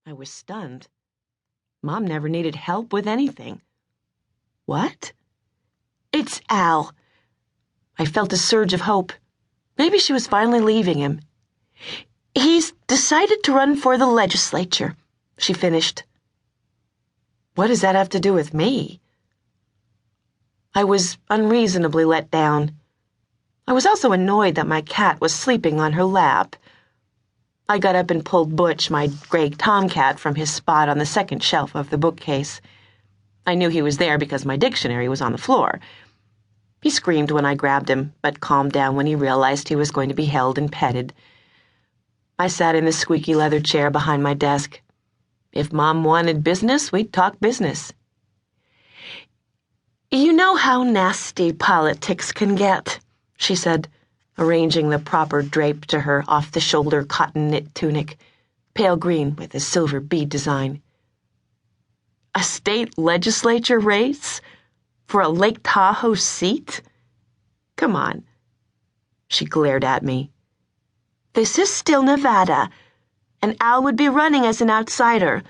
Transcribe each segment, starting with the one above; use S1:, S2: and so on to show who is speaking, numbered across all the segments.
S1: I was stunned. Mom never needed help with anything. What? It's Al. I felt a surge of hope. Maybe she was finally leaving him. He's decided to run for the legislature, she finished. What does that have to do with me? I was unreasonably let down. I was also annoyed that my cat was sleeping on her lap. I got up and pulled Butch, my gray tomcat, from his spot on the second shelf of the bookcase. I knew he was there because my dictionary was on the floor. He screamed when I grabbed him, but calmed down when he realized he was going to be held and petted. I sat in the squeaky leather chair behind my desk. If Mom wanted business, we'd talk business. You know how nasty politics can get, she said, arranging the proper drape to her off-the-shoulder cotton knit tunic, pale green with a silver bead design. A state legislature race? For a Lake Tahoe seat? Come on. She glared at me. This is still Nevada, and Al would be running as an outsider.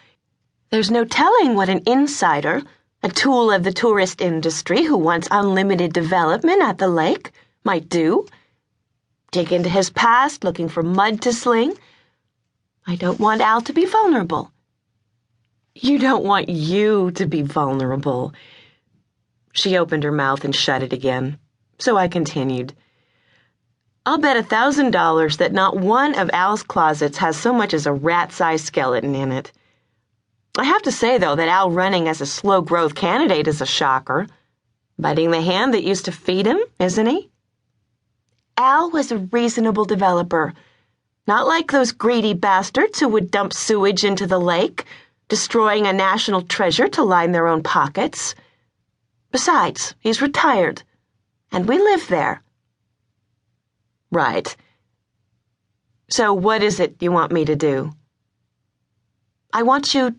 S1: There's no telling what an insider, a tool of the tourist industry who wants unlimited development at the lake, might do. Dig into his past, looking for mud to sling. I don't want Al to be vulnerable. You don't want you to be vulnerable. She opened her mouth and shut it again, so I continued. I'll bet $1,000 that not one of Al's closets has so much as a rat-sized skeleton in it. I have to say, though, that Al running as a slow-growth candidate is a shocker. Biting the hand that used to feed him, isn't he? Al was a reasonable developer, not like those greedy bastards who would dump sewage into the lake, destroying a national treasure to line their own pockets. Besides, he's retired, and we live there. Right. So what is it you want me to do? I want you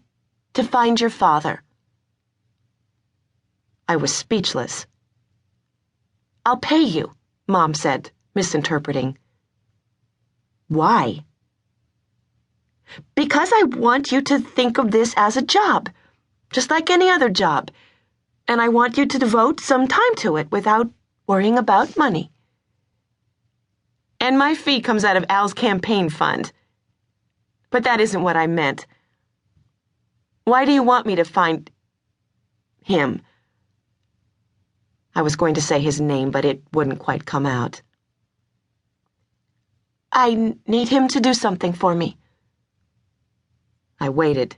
S1: to find your father. I was speechless. I'll pay you, Mom said, misinterpreting. Why? Because I want you to think of this as a job, just like any other job, and I want you to devote some time to it without worrying about money. And my fee comes out of Al's campaign fund. But that isn't what I meant. Why do you want me to find him? I was going to say his name, but it wouldn't quite come out. I need him to do something for me. I waited.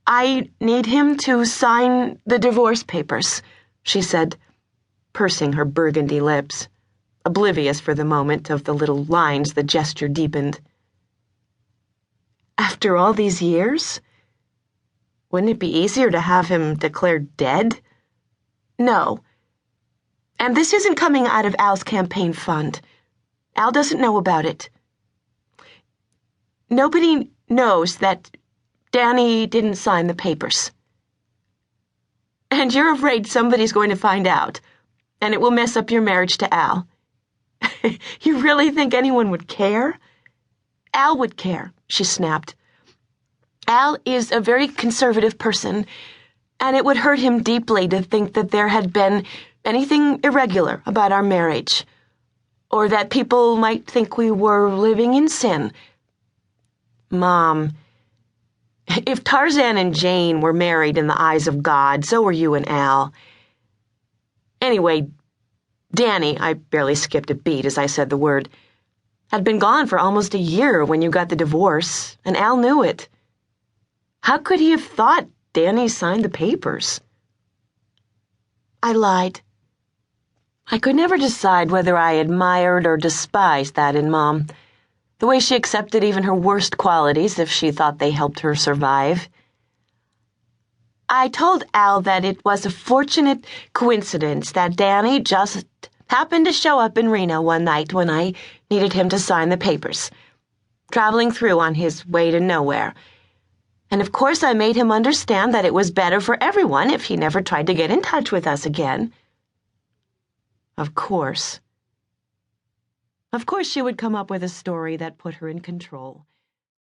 S1: I need him to sign the divorce papers, she said, pursing her burgundy lips, oblivious for the moment of the little lines the gesture deepened. After all these years? Wouldn't it be easier to have him declared dead? No. And this isn't coming out of Al's campaign fund. Al doesn't know about it. Nobody knows that Danny didn't sign the papers. And you're afraid somebody's going to find out, and it will mess up your marriage to Al. You really think anyone would care? Al would care, she snapped. Al is a very conservative person, and it would hurt him deeply to think that there had been anything irregular about our marriage, or that people might think we were living in sin. Mom, if Tarzan and Jane were married in the eyes of God, so were you and Al. Anyway, Danny, I barely skipped a beat as I said the word, had been gone for almost a year when you got the divorce, and Al knew it. How could he have thought Danny signed the papers? I lied. I could never decide whether I admired or despised that in Mom, the way she accepted even her worst qualities if she thought they helped her survive. I told Al that it was a fortunate coincidence that Danny just happened to show up in Reno one night when I needed him to sign the papers, traveling through on his way to nowhere. And of course I made him understand that it was better for everyone if he never tried to get in touch with us again. Of course. Of course she would come up with a story that put her in control.